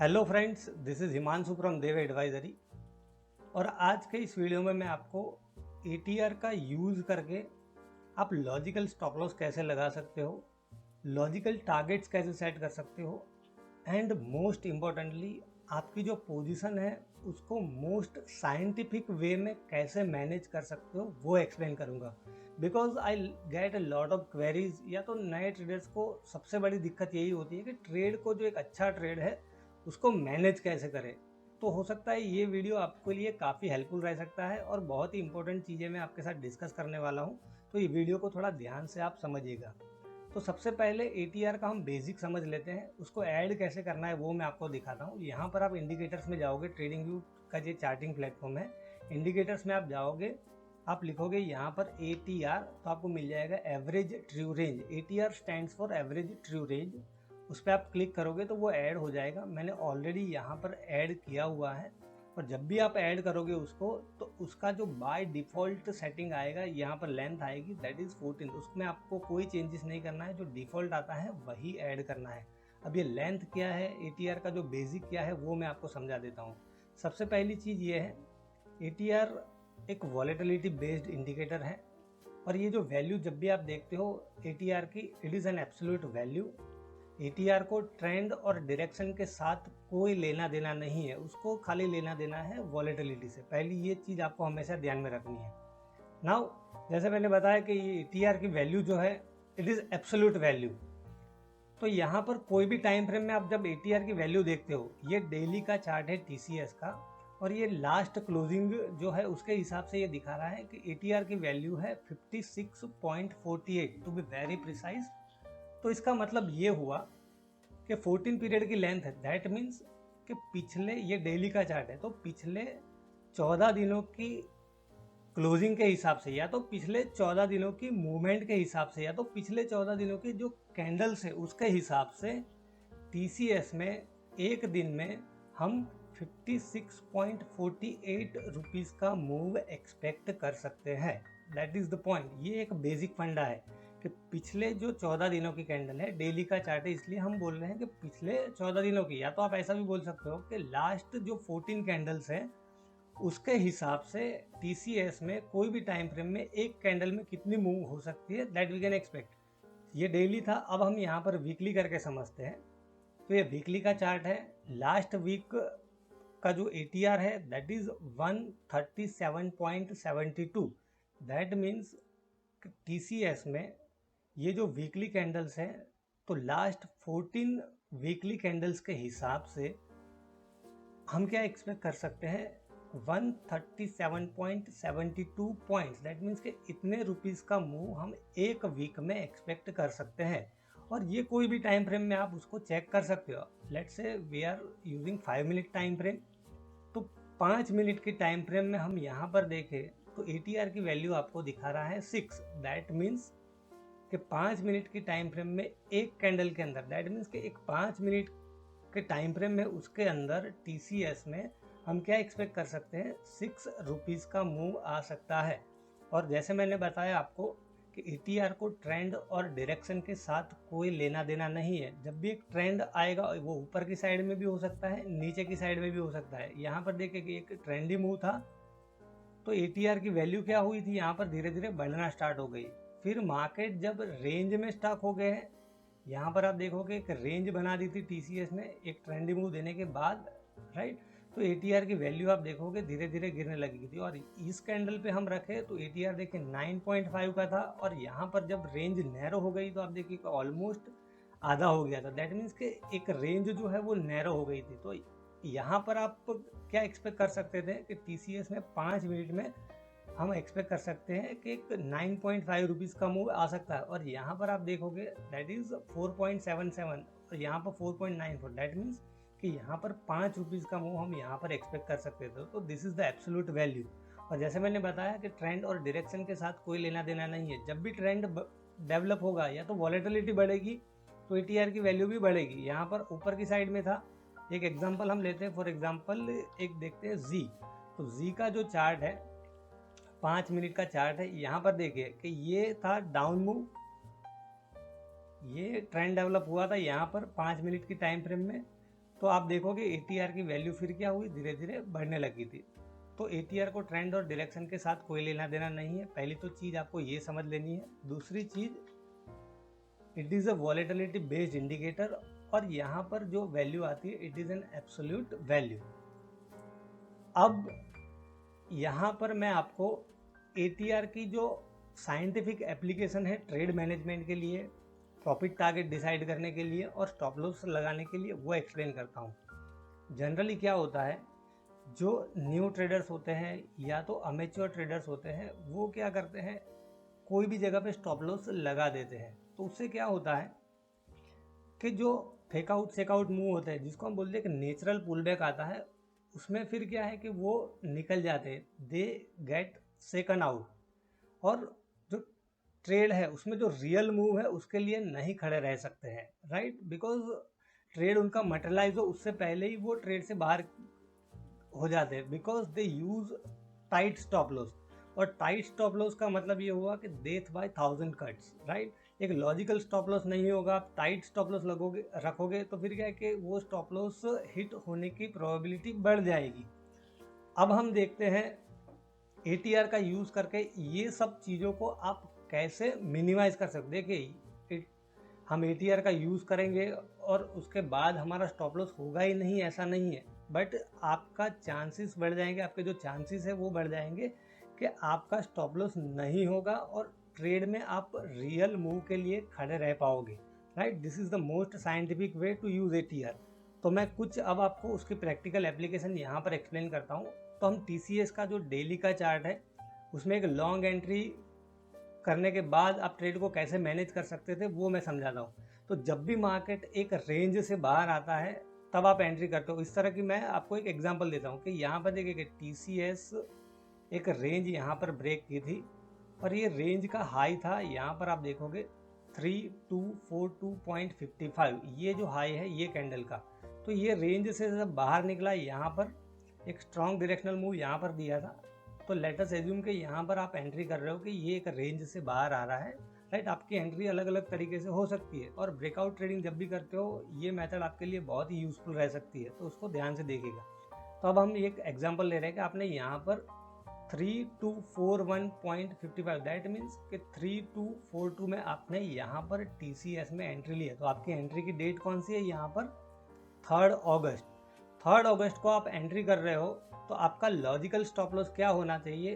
Hello friends, this is Himanshu from Dev advisory. और आज के इस वीडियो में मैं आपको एटीआर का यूज़ करके आप लॉजिकल स्टॉप लॉस कैसे लगा सकते हो, लॉजिकल टारगेट्स कैसे सेट कर सकते हो, एंड मोस्ट इम्पॉर्टेंटली आपकी जो पोजीशन है उसको मोस्ट साइंटिफिक वे में कैसे मैनेज कर सकते हो वो एक्सप्लेन करूँगा। Because I get a lot of queries. या तो नए ट्रेडर्स को सबसे बड़ी दिक्कत यही होती है कि ट्रेड को, जो एक अच्छा ट्रेड है, उसको मैनेज कैसे करें। तो हो सकता है ये वीडियो आपके लिए काफ़ी हेल्पफुल रह सकता है और बहुत ही इंपॉर्टेंट चीज़ें मैं आपके साथ डिस्कस करने वाला हूँ। तो ये वीडियो को थोड़ा ध्यान से आप समझिएगा। तो सबसे पहले एटीआर का हम बेसिक समझ लेते हैं, उसको ऐड कैसे करना है वो मैं आपको दिखाता हूँ। यहाँ पर आप इंडिकेटर्स में जाओगे, ट्रेडिंग व्यू का ये चार्टिंग प्लेटफॉर्म है। इंडिकेटर्स में आप जाओगे, आप लिखोगे यहाँ पर एटीआर, तो आपको मिल जाएगा average true range. ATR stands for average true range. उस पर आप क्लिक करोगे तो वो ऐड हो जाएगा। मैंने ऑलरेडी यहाँ पर ऐड किया हुआ है। और जब भी आप ऐड करोगे उसको, तो उसका जो बाय डिफ़ॉल्ट सेटिंग आएगा, यहाँ पर लेंथ आएगी, दैट इज़ 14। उसमें आपको कोई चेंजेस नहीं करना है, जो डिफ़ॉल्ट आता है वही ऐड करना है। अब ये लेंथ क्या है, एटीआर का जो बेसिक क्या है, वो मैं आपको समझा देता हूँ। सबसे पहली चीज़ ये है, एटीआर एक वॉलेटिलिटी बेस्ड इंडिकेटर है। और ये जो वैल्यू जब भी आप देखते हो एटीआर की, it is an absolute value. ATR को ट्रेंड और डायरेक्शन के साथ कोई लेना देना नहीं है, उसको खाली लेना देना है वॉलेटिलिटी से। पहली ये चीज़ आपको हमेशा ध्यान में रखनी है। नाउ, जैसे मैंने बताया कि ये एटीआर की वैल्यू जो है, इट इज़ एब्सोल्यूट वैल्यू। तो यहाँ पर कोई भी टाइम फ्रेम में आप जब एटीआर की वैल्यू देखते हो, ये डेली का चार्ट है टीसीएस का, और ये लास्ट क्लोजिंग जो है उसके हिसाब से ये दिखा रहा है कि एटीआर की वैल्यू है 56.48 टू बी वेरी प्रिसाइज। तो इसका मतलब ये हुआ कि 14 पीरियड की लेंथ है, दैट मीन्स कि पिछले, ये डेली का चार्ट है, तो पिछले 14 दिनों की क्लोजिंग के हिसाब से, या तो पिछले 14 दिनों की मूवमेंट के हिसाब से, या तो पिछले 14 दिनों की जो कैंडल्स है उसके हिसाब से टीसीएस में एक दिन में हम 56.48 रुपीज़ का मूव एक्सपेक्ट कर सकते हैं। That is the point. ये एक बेसिक फंडा है कि पिछले जो 14 दिनों की कैंडल है, डेली का चार्ट है इसलिए हम बोल रहे हैं कि पिछले 14 दिनों की, या तो आप ऐसा भी बोल सकते हो कि लास्ट जो 14 कैंडल्स हैं उसके हिसाब से टीसीएस में कोई भी टाइम फ्रेम में एक कैंडल में कितनी मूव हो सकती है, दैट वी कैन एक्सपेक्ट। ये डेली था, अब हम यहाँ पर वीकली करके समझते हैं। तो ये वीकली का चार्ट है। लास्ट वीक का जो एटीआर है that is 137.72। That means TCS में ये जो वीकली कैंडल्स हैं, तो लास्ट 14 वीकली कैंडल्स के हिसाब से हम क्या एक्सपेक्ट कर सकते हैं, 137.72 पॉइंट्स। दैट मीन्स कि इतने रुपीज़ का मूव हम एक वीक में एक्सपेक्ट कर सकते हैं। और ये कोई भी टाइम फ्रेम में आप उसको चेक कर सकते हो। Let's say we are using 5 minute time frame, तो 5 मिनट की टाइम फ्रेम में हम यहाँ पर देखें तो एटीआर की वैल्यू आपको दिखा रहा है 6। दैट मीन्स कि 5 मिनट की टाइम फ्रेम में एक कैंडल के अंदर, दैट मीन्स कि एक 5 मिनट के टाइम फ्रेम में उसके अंदर टीसीएस में हम क्या एक्सपेक्ट कर सकते हैं, 6 रुपीज़ का मूव आ सकता है। और जैसे मैंने बताया आपको कि एटीआर को ट्रेंड और डायरेक्शन के साथ कोई लेना देना नहीं है। जब भी एक ट्रेंड आएगा वो ऊपर की साइड में भी हो सकता है, नीचे की साइड में भी हो सकता है। यहाँ पर देखिए कि एक ट्रेंडी मूव था, तो एटीआर की वैल्यू क्या हुई थी, यहाँ पर धीरे धीरे बढ़ना स्टार्ट हो गई। फिर मार्केट जब रेंज में स्टक हो गए हैं, यहाँ पर आप देखोगे एक रेंज बना दी थी टीसीएस ने एक ट्रेंडी मूव देने के बाद, राइट। तो एटीआर की वैल्यू आप देखोगे धीरे धीरे गिरने लगी थी। और इस कैंडल पे हम रखे तो एटीआर देखिए 9.5 का था, और यहाँ पर जब रेंज नैरो हो गई तो आप देखिए ऑलमोस्ट आधा हो गया था। दैट मीन्स कि एक रेंज जो है वो नैरो हो गई थी। तो यहाँ पर आप क्या एक्सपेक्ट कर सकते थे कि टीसीएस में 5 मिनट में हम एक्सपेक्ट कर सकते हैं कि एक 9.5 रुपीज़ का मूव आ सकता है। और यहाँ पर आप देखोगे दैट इज़ 4.77, और यहाँ पर 4.94। दैट मीन्स कि यहाँ पर 5 रुपीज़ का मूव हम यहाँ पर एक्सपेक्ट कर सकते थे। तो this is the absolute value. और जैसे मैंने बताया कि ट्रेंड और डायरेक्शन के साथ कोई लेना देना नहीं है। जब भी ट्रेंड डेवलप होगा या तो वॉलेटिलिटी बढ़ेगी तो एटीआर की वैल्यू भी बढ़ेगी। यहाँ पर ऊपर की साइड में था, एक एग्जांपल हम लेते हैं। फॉर एग्जांपल एक देखते हैं जी। तो जी का जो चार्ट है, 5 मिनट का चार्ट है, यहाँ पर देखिए कि ये था डाउन मूव, ये ट्रेंड डेवलप हुआ था यहाँ पर 5 मिनट की टाइम फ्रेम में। तो आप देखोगे ATR की वैल्यू फिर क्या हुई, धीरे धीरे बढ़ने लगी थी। तो ATR को ट्रेंड और डायरेक्शन के साथ कोई लेना देना नहीं है, पहली तो चीज़ आपको ये समझ लेनी है। दूसरी चीज़, it is a volatility based indicator, और यहाँ पर जो वैल्यू आती है it is an absolute value. अब यहाँ पर मैं आपको ATR की जो साइंटिफिक एप्लीकेशन है ट्रेड मैनेजमेंट के लिए, प्रॉफिट टारगेट डिसाइड करने के लिए और स्टॉप लॉस लगाने के लिए, वो एक्सप्लेन करता हूँ। जनरली क्या होता है, जो न्यू ट्रेडर्स होते हैं या तो अमेच्योर ट्रेडर्स होते हैं, वो क्या करते हैं, कोई भी जगह पे स्टॉप लॉस लगा देते हैं। तो उससे क्या होता है कि जो फेक आउट सेक आउट मूव होते हैं, जिसको हम बोलते हैं कि नेचुरल पुल बैक आता है, उसमें फिर क्या है कि वो निकल जाते हैं, दे गेट सेकन आउट, और जो ट्रेड है उसमें जो रियल मूव है उसके लिए नहीं खड़े रह सकते हैं, राइट, बिकॉज ट्रेड उनका मटेरियलाइज हो उससे पहले ही वो ट्रेड से बाहर हो जाते हैं, because they use tight stop loss. और टाइट स्टॉप लॉस का मतलब ये हुआ कि डेथ बाय 1000 कट्स, राइट। एक लॉजिकल स्टॉप लॉस नहीं होगा, आप टाइट स्टॉप लॉस रखोगे तो फिर क्या है कि वो स्टॉप लॉस हिट होने की प्रोबेबिलिटी बढ़ जाएगी। अब हम देखते हैं ATR का यूज़ करके ये सब चीज़ों को आप कैसे मिनिमाइज कर सकते। देखिए, हम ATR का यूज़ करेंगे और उसके बाद हमारा स्टॉप लॉस होगा ही नहीं, ऐसा नहीं है, बट आपका चांसेस बढ़ जाएंगे, आपके जो चांसेस है वो बढ़ जाएंगे कि आपका स्टॉप लॉस नहीं होगा और ट्रेड में आप रियल मूव के लिए खड़े रह पाओगे, right. This is the most scientific way to use ATR। तो मैं कुछ अब आपको उसकी प्रैक्टिकल एप्लीकेशन यहाँ पर एक्सप्लेन करता हूँ। तो हम TCS का जो डेली का चार्ट है उसमें एक लॉन्ग एंट्री करने के बाद आप ट्रेड को कैसे मैनेज कर सकते थे वो मैं समझाता हूँ। तो जब भी मार्केट एक रेंज से बाहर आता है तब आप एंट्री करते हो। इस तरह की मैं आपको एक एग्जांपल देता हूँ कि यहाँ पर देखिए TCS एक रेंज यहाँ पर ब्रेक की थी और ये रेंज का हाई था, यहाँ पर आप देखोगे 3242.55, ये जो हाई है ये कैंडल का। तो ये रेंज से जब बाहर निकला, यहाँ पर एक स्ट्रॉन्ग डायरेक्शनल मूव यहाँ पर दिया था। तो लेट अस एज्यूम कि यहाँ पर आप एंट्री कर रहे हो कि ये एक रेंज से बाहर आ रहा है, राइट। आपकी एंट्री अलग अलग तरीके से हो सकती है और ब्रेकआउट ट्रेडिंग जब भी करते हो ये मेथड आपके लिए बहुत ही यूजफुल रह सकती है, तो उसको ध्यान से देखिएगा। तो अब हम एक एग्जांपल ले रहे हैं कि आपने यहाँ पर 3241.55, दैट मीन्स कि 3242 में आपने यहाँ पर TCS में एंट्री ली है। तो आपकी एंट्री की डेट कौन सी है, यहाँ पर 3 अगस्त। 3 अगस्त को आप एंट्री कर रहे हो, तो आपका लॉजिकल स्टॉप लॉस क्या होना चाहिए,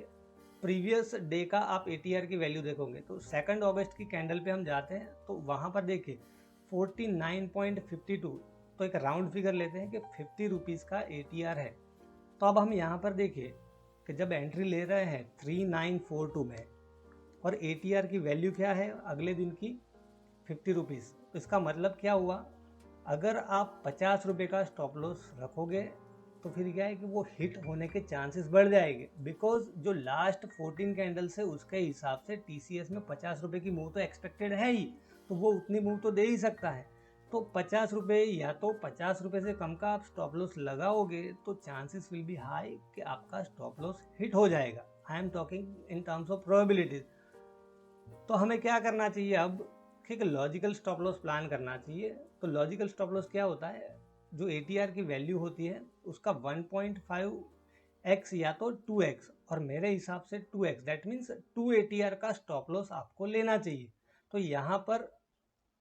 प्रीवियस डे का आप ATR की वैल्यू देखोगे। तो 2 अगस्त की कैंडल पे हम जाते हैं तो वहाँ पर देखिए 49.52, तो एक राउंड फिगर लेते हैं कि 50 रुपीज़ का ATR है। तो अब हम यहाँ पर देखिए कि जब एंट्री ले रहे हैं 3942 में और ATR की वैल्यू क्या है अगले दिन की 50 रुपीज़, तो इसका मतलब क्या हुआ, अगर आप 50 रुपये का स्टॉप लॉस रखोगे तो फिर क्या है कि वो हिट होने के चांसेस बढ़ जाएंगे, बिकॉज जो लास्ट 14 कैंडल से उसके हिसाब से TCS में 50 रुपये की मूव तो एक्सपेक्टेड है ही, तो वो उतनी मूव तो दे ही सकता है। तो 50 रुपये या तो 50 रुपये से कम का आप स्टॉप लॉस लगाओगे तो चांसेस विल बी हाई कि आपका स्टॉप लॉस हिट हो जाएगा। I am talking in terms of probabilities. तो हमें क्या करना चाहिए अब, ठीक है, लॉजिकल स्टॉप लॉस प्लान करना चाहिए। तो लॉजिकल स्टॉप लॉस क्या होता है, जो ATR की वैल्यू होती है उसका 1.5x या तो 2x, और मेरे हिसाब से 2x, दैट मीन्स 2 ATR का स्टॉप लॉस आपको लेना चाहिए। तो यहाँ पर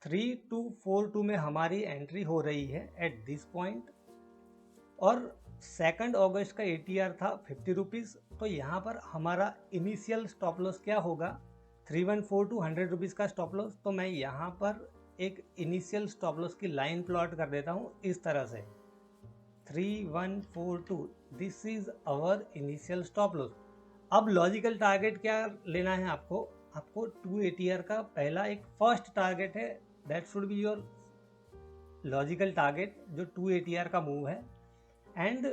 3242 में हमारी एंट्री हो रही है एट दिस पॉइंट, और 2 अगस्त का ATR था 50 रुपीज़। तो यहाँ पर हमारा इनिशियल स्टॉप लॉस क्या होगा, 3142, 100 रुपीज़ का स्टॉप लॉस। तो मैं यहाँ पर एक इनिशियल स्टॉप लॉस की लाइन प्लॉट कर देता हूँ इस तरह से, 3142, this is our initial stop loss. अब लॉजिकल टारगेट क्या लेना है आपको, आपको 2 ATR का पहला एक फर्स्ट टारगेट है, that should be your logical target, जो 2 ATR का मूव है, एंड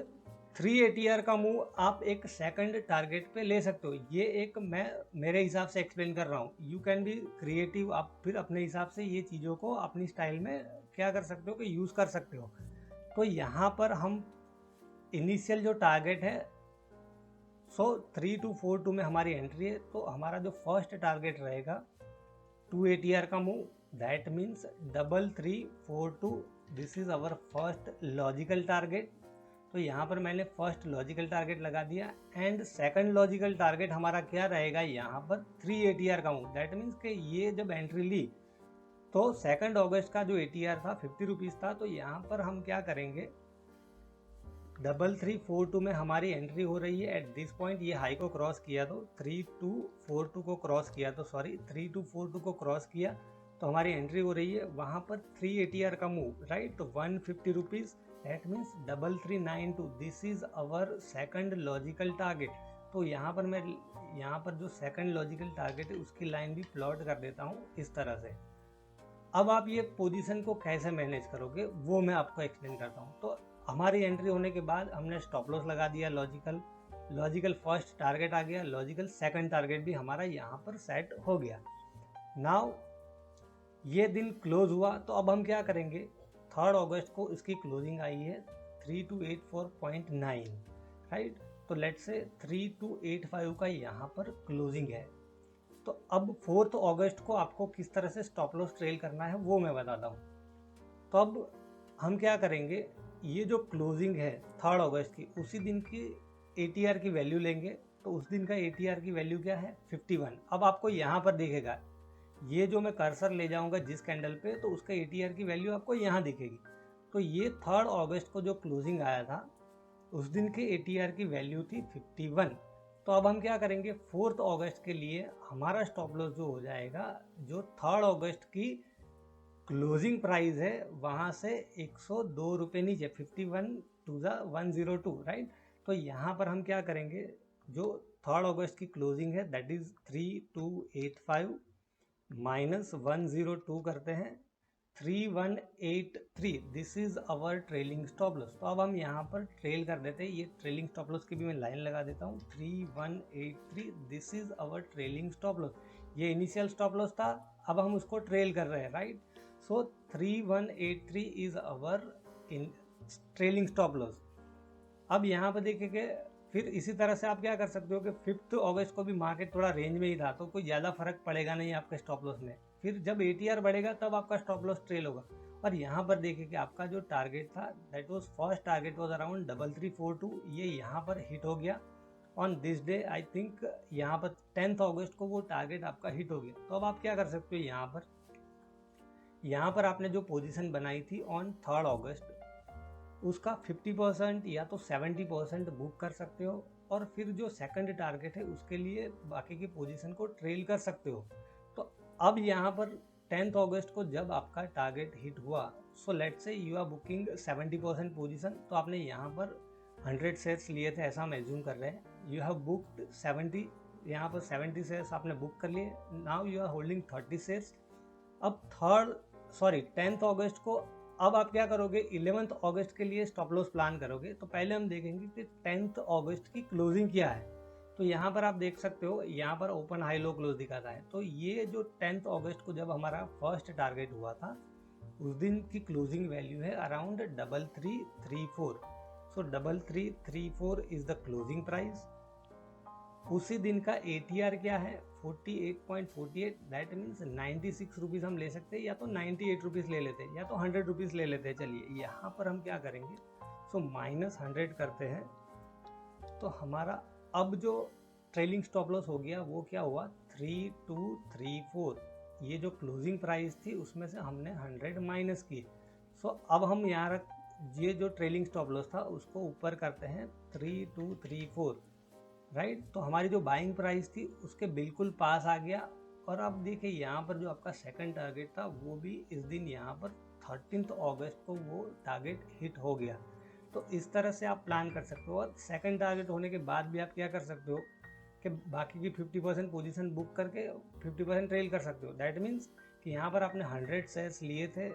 3 ATR का मूव आप एक सेकंड टारगेट पे ले सकते हो। ये एक मैं मेरे हिसाब से एक्सप्लेन कर रहा हूँ, यू कैन बी क्रिएटिव, आप फिर अपने हिसाब से ये चीज़ों को अपनी स्टाइल में क्या कर सकते हो कि यूज़ कर सकते हो। तो यहाँ पर हम इनिशियल जो टारगेट है 3242 में हमारी एंट्री है, तो हमारा जो फर्स्ट टारगेट रहेगा 2 ATR का move, that means 3342 this is our first logical target. तो यहाँ पर मैंने फर्स्ट लॉजिकल टारगेट लगा दिया एंड सेकंड लॉजिकल टारगेट हमारा क्या रहेगा, यहाँ पर 3 ATR का मूव। दैट मीन्स कि ये जब एंट्री ली तो 2 अगस्त का जो ATR था 50 रुपीज़ था। तो यहाँ पर हम क्या करेंगे, 3342 में हमारी एंट्री हो रही है एट दिस पॉइंट। ये हाई को क्रॉस किया तो 3242 को क्रॉस किया तो 3242 को क्रॉस किया तो हमारी एंट्री हो रही है वहाँ पर 3 ATR का मूव, राइट। तो 150 rupees, that means 3392। This is our second logical target. तो यहाँ पर मैं यहाँ पर जो सेकंड लॉजिकल टारगेट है उसकी लाइन भी प्लॉट कर देता हूँ इस तरह से। अब आप ये पोजीशन को कैसे मैनेज करोगे वो मैं आपको एक्सप्लेन करता हूँ। तो हमारी एंट्री होने के बाद हमने स्टॉप लॉस लगा दिया, लॉजिकल फर्स्ट टारगेट आ गया, लॉजिकल सेकंड टारगेट भी हमारा यहाँ पर सेट हो गया। नाउ ये दिन क्लोज हुआ तो अब हम क्या करेंगे, 3 अगस्त को इसकी क्लोजिंग आई है 3284.9, राइट। तो लेट्स से 3285 का यहाँ पर क्लोजिंग है। तो अब 4 अगस्त को आपको किस तरह से स्टॉप लॉस ट्रेल करना है वो मैं बताता हूँ। तो अब हम क्या करेंगे, ये जो क्लोजिंग है 3 अगस्त की, उसी दिन की ATR की वैल्यू लेंगे। तो उस दिन का ATR की वैल्यू क्या है, 51। अब आपको यहाँ पर दिखेगा, ये जो मैं कर्सर ले जाऊँगा जिस कैंडल पे, तो उसका ATR की वैल्यू आपको यहाँ दिखेगी। तो ये 3 अगस्त को जो क्लोजिंग आया था उस दिन के ATR की वैल्यू थी 51। तो अब हम क्या करेंगे, 4 अगस्त के लिए हमारा स्टॉप लॉस जो हो जाएगा, जो 3 अगस्त की क्लोजिंग प्राइस है वहाँ से 102 रुपये नीचे, 51 टू द 102, राइट। तो यहाँ पर हम क्या करेंगे, जो 3 अगस्त की क्लोजिंग है दैट इज़ 3285 माइनस 102 करते हैं 3183। This is our trailing stop loss. तो अब हम यहाँ पर ट्रेल कर देते हैं, ये ट्रेलिंग स्टॉप लॉस की भी मैं लाइन लगा देता हूँ 3183। This is our trailing stop loss. ये इनिशियल स्टॉप लॉस था, अब हम उसको ट्रेल कर रहे हैं, right. So 3183 is our in trailing stop loss. अब यहाँ पर देखेंगे, फिर इसी तरह से आप क्या कर सकते हो कि 5 अगस्त को भी मार्केट थोड़ा रेंज में ही था तो कोई ज़्यादा फर्क पड़ेगा नहीं आपके स्टॉप लॉस में। फिर जब ATR बढ़ेगा तब आपका स्टॉप लॉस ट्रेल होगा। और यहाँ पर देखिए कि आपका जो टारगेट था that was first target was around 3342, ये यहाँ पर हिट हो गया on this day. I think यहाँ पर 10 अगस्त को वो टारगेट आपका हिट हो गया। तो अब आप क्या कर सकते हो, यहाँ पर आपने जो पोजीशन बनाई थी ऑन 3 अगस्त उसका 50% या तो 70% बुक कर सकते हो और फिर जो सेकंड टारगेट है उसके लिए बाकी की पोजीशन को ट्रेल कर सकते हो। तो अब यहाँ पर 10 अगस्त को जब आपका टारगेट हिट हुआ, so let's say you are booking 70% position. तो आपने यहाँ पर 100 शेयर्स लिए थे ऐसा हम एज्यूम कर रहे हैं, यू हैव बुक्ड 70, यहाँ पर 70 शेयर्स आपने बुक कर लिए। Now you are holding 30 shares. अब 10 अगस्त को अब आप क्या करोगे, 11 अगस्त के लिए स्टॉप लॉस प्लान करोगे। तो पहले हम देखेंगे कि 10 अगस्त की क्लोजिंग क्या है। तो यहाँ पर आप देख सकते हो, यहाँ पर ओपन हाई लो क्लोज दिखाता है। तो ये जो 10 अगस्त को जब हमारा फर्स्ट टारगेट हुआ था उस दिन की क्लोजिंग वैल्यू है around 3334। So 3334 is the closing price. उसी दिन का ATR क्या है, 48.48, दैट मीन्स 96 रुपीज़ हम ले सकते हैं, या तो 98 रुपीज़ ले लेते हैं, या तो 100 रुपीज़ ले लेते हैं। चलिए यहाँ पर हम क्या करेंगे, सो -100 करते हैं। तो हमारा अब जो ट्रेलिंग स्टॉप लॉस हो गया वो क्या हुआ, 3234। ये जो क्लोजिंग प्राइस थी उसमें से हमने 100 माइनस की। सो अब हम यहाँ ये जो ट्रेलिंग स्टॉप लॉस था उसको ऊपर करते हैं 3234, राइट। तो हमारी जो बाइंग प्राइस थी उसके बिल्कुल पास आ गया। और अब देखिए यहाँ पर जो आपका सेकंड टारगेट था वो भी इस दिन यहाँ पर 13 अगस्त को वो टारगेट हिट हो गया। तो इस तरह से आप प्लान कर सकते हो। और सेकंड टारगेट होने के बाद भी आप क्या कर सकते हो कि बाकी की 50% पोजीशन बुक करके 50% ट्रेल कर सकते हो। दैट मीन्स कि यहाँ पर आपने 100 शेयर्स लिए थे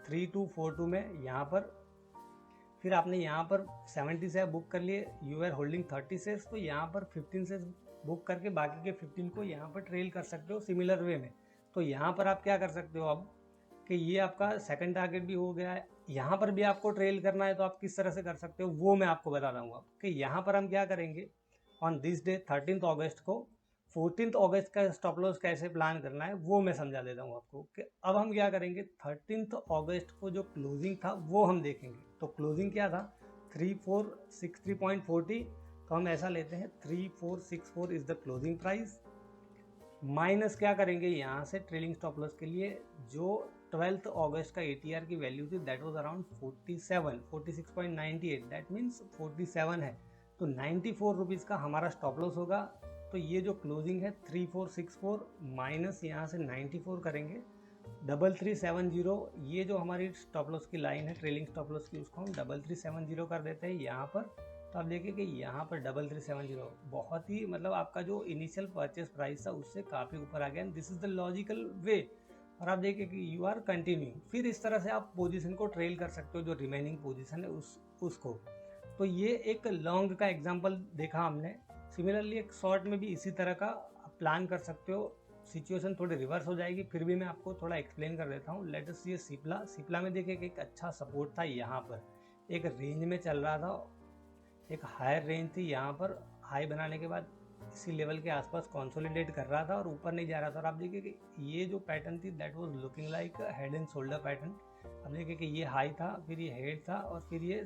3242 में, यहाँ पर फिर आपने यहाँ पर 70 शेयर बुक कर लिए, यू आर होल्डिंग 30 शेयर्स। तो यहाँ पर 15 शेयर्स बुक करके बाकी के 15 को यहाँ पर ट्रेल कर सकते हो सिमिलर वे में। तो यहाँ पर आप क्या कर सकते हो अब कि ये आपका सेकंड टारगेट भी हो गया है, यहाँ पर भी आपको ट्रेल करना है तो आप किस तरह से कर सकते हो वो मैं आपको बता दूंगा। कि यहाँ पर हम क्या करेंगे, ऑन दिस डे 13 अगस्त को 14 अगस्त का स्टॉप लॉस कैसे प्लान करना है वो मैं समझा देता हूँ आपको कि अब हम क्या करेंगे। 13 अगस्त को जो क्लोजिंग था वो हम देखेंगे। तो क्लोजिंग क्या था 3463.40, तो हम ऐसा लेते हैं 3464 is the closing price, minus क्या करेंगे यहाँ से ट्रेलिंग स्टॉप लॉस के लिए जो 12 अगस्त का ATR की वैल्यू थी that was around 46.98, that means 47 है, तो 94 रुपीज़ का हमारा स्टॉप लॉस होगा। तो ये जो क्लोजिंग है 3464 माइनस यहाँ से 94 करेंगे 3370, ये जो हमारी स्टॉप लॉस की लाइन है ट्रेलिंग स्टॉप लॉस की उसको हम 3370 कर देते हैं यहाँ पर। तो आप देखिए कि यहाँ पर 3370 बहुत ही मतलब आपका जो इनिशियल परचेस प्राइस था उससे काफ़ी ऊपर आ गया। दिस इज़ द लॉजिकल वे। और आप देखिए कि यू आर कंटिन्यू, फिर इस तरह से आप पोजीशन को ट्रेल कर सकते हो जो रिमेनिंग पोजीशन है उसको। तो ये एक लॉन्ग का एग्जांपल देखा हमने। सिमिलरली एक शॉर्ट में भी इसी तरह का प्लान कर सकते हो। सिचुएशन थोड़ी रिवर्स हो जाएगी, फिर भी मैं आपको थोड़ा एक्सप्लेन कर देता हूँ। लेट अस सी सिप्ला में देखिए कि एक अच्छा सपोर्ट था, यहाँ पर एक रेंज में चल रहा था, एक हायर रेंज थी, यहाँ पर हाई बनाने के बाद इसी लेवल के आसपास कंसोलिडेट कर रहा था और ऊपर नहीं जा रहा था। और आप देखिए कि ये जो पैटर्न थी that was looking like head and shoulder pattern. अब देखिए कि ये हाई था, फिर ये हेड था और फिर ये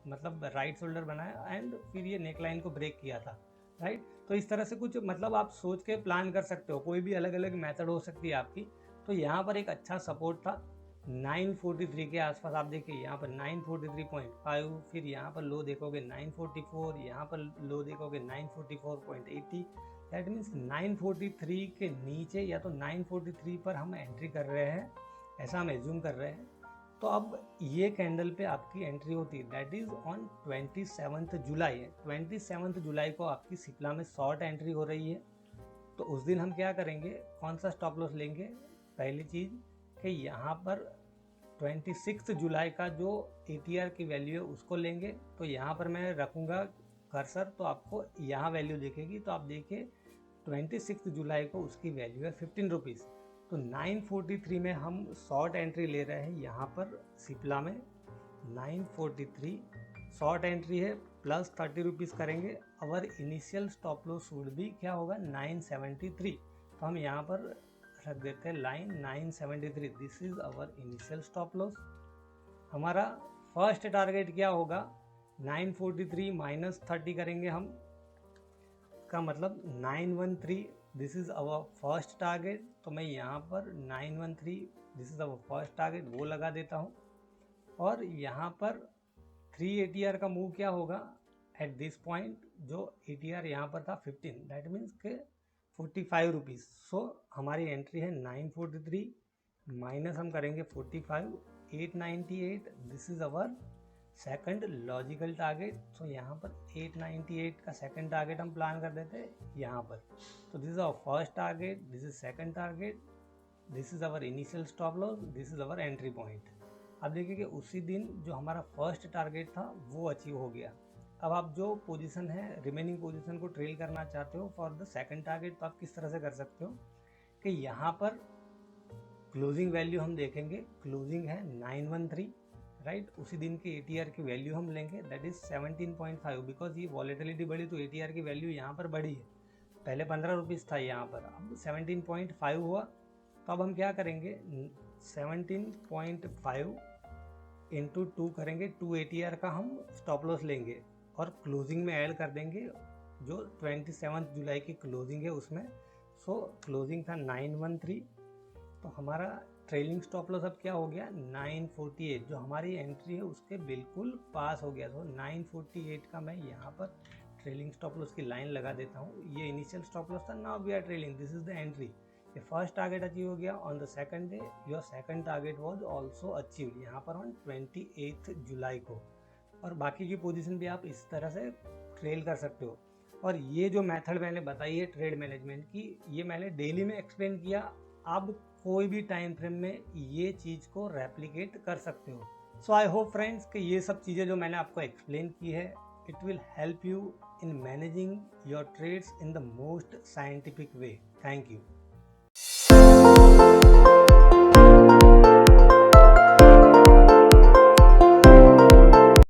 मतलब राइट शोल्डर बनाया एंड फिर ये नेक लाइन को ब्रेक किया था, राइट। तो इस तरह से कुछ मतलब आप सोच के प्लान कर सकते हो, कोई भी अलग अलग मेथड हो सकती है आपकी। तो यहाँ पर एक अच्छा सपोर्ट था 943 के आसपास। आप देखिए यहाँ पर 943.5, फिर यहाँ पर लो देखोगे 944, यहाँ पर लो देखोगे 944.80, दैट मीन्स 943 के नीचे या तो 943 पर हम एंट्री कर रहे हैं, ऐसा हम एज्यूम कर रहे हैं। तो अब ये कैंडल पे आपकी एंट्री होती है दैट इज ऑन 27 जुलाई है। 27 जुलाई को आपकी सिप्ला में शॉर्ट एंट्री हो रही है। तो उस दिन हम क्या करेंगे, कौन सा स्टॉप लॉस लेंगे, पहली चीज़ कि यहाँ पर 26 जुलाई का जो ATR की वैल्यू है उसको लेंगे। तो यहाँ पर मैं रखूँगा कर्सर, तो आपको यहाँ वैल्यू दिखेगी। तो आप देखिए 26 जुलाई को उसकी वैल्यू है 15 रुपीज़। तो 943 में हम शॉर्ट एंट्री ले रहे हैं यहाँ पर सिप्ला में। 943 शॉर्ट एंट्री है, प्लस 30 रुपीज़ करेंगे। अवर इनिशियल स्टॉप लॉस वुड भी क्या होगा 973। तो हम यहाँ पर रख देते हैं line 973, this is our initial stop loss. हमारा फर्स्ट टारगेट क्या होगा 943 माइनस 30 करेंगे हम, का मतलब 913, this is our first target. तो मैं यहाँ पर 913 this is our first target वो लगा देता हूँ। और यहाँ पर 3 ATR का मूव क्या होगा एट दिस पॉइंट, जो ATR यहाँ पर था 15, दैट मीन्स के 45 रुपीज़। सो हमारी एंट्री है 943 माइनस हम करेंगे 45, 898, this is our second logical target. So यहाँ पर 898 का सेकंड टारगेट हम प्लान कर देते हैं यहाँ पर। तो this is our first target, this is second target, this is our initial stop loss, this is our entry point. अब देखिए कि उसी दिन जो हमारा फर्स्ट टारगेट था वो अचीव हो गया। अब आप जो पोजीशन है रिमेनिंग पोजीशन को ट्रेल करना चाहते हो फॉर द सेकंड टारगेट, तो आप किस तरह से कर सकते हो कि यहाँ पर क्लोजिंग वैल्यू हम देखेंगे, क्लोजिंग है 913, राइट। उसी दिन की ATR की वैल्यू हम लेंगे दैट इज 17.5, बिकॉज ये वॉलेटिलिटी बढ़ी तो ATR की वैल्यू यहाँ पर बढ़ी है। पहले 15 रुपीज़ था यहाँ पर, अब 17.5 हुआ। तो अब हम क्या करेंगे 17.5 इंटू 2 करेंगे, 2 ATR का हम स्टॉप लॉस लेंगे और क्लोजिंग में ऐड कर देंगे जो 27 जुलाई की क्लोजिंग है उसमें। सो क्लोजिंग था 913, तो हमारा ट्रेलिंग स्टॉप लॉस अब क्या हो गया 948, जो हमारी एंट्री है उसके बिल्कुल पास हो गया। तो 948 का मैं यहाँ पर ट्रेलिंग स्टॉप लॉस की लाइन लगा देता हूँ। ये इनिशियल स्टॉप लॉस था, now we are trailing, this is the entry. ये फर्स्ट टारगेट अचीव हो गया। On the second day your second target was also achieved, यहाँ पर ऑन 28 जुलाई को। और बाकी की पोजीशन भी आप इस तरह से ट्रेल कर सकते हो। और ये जो मेथड मैंने बताई है ट्रेड मैनेजमेंट की, ये मैंने डेली में एक्सप्लेन किया। आप कोई भी टाइम फ्रेम में ये चीज़ को रेप्लिकेट कर सकते हो। सो आई होप फ्रेंड्स कि ये सब चीज़ें जो मैंने आपको एक्सप्लेन की है it will help you in managing your trades in the most scientific way. Thank you.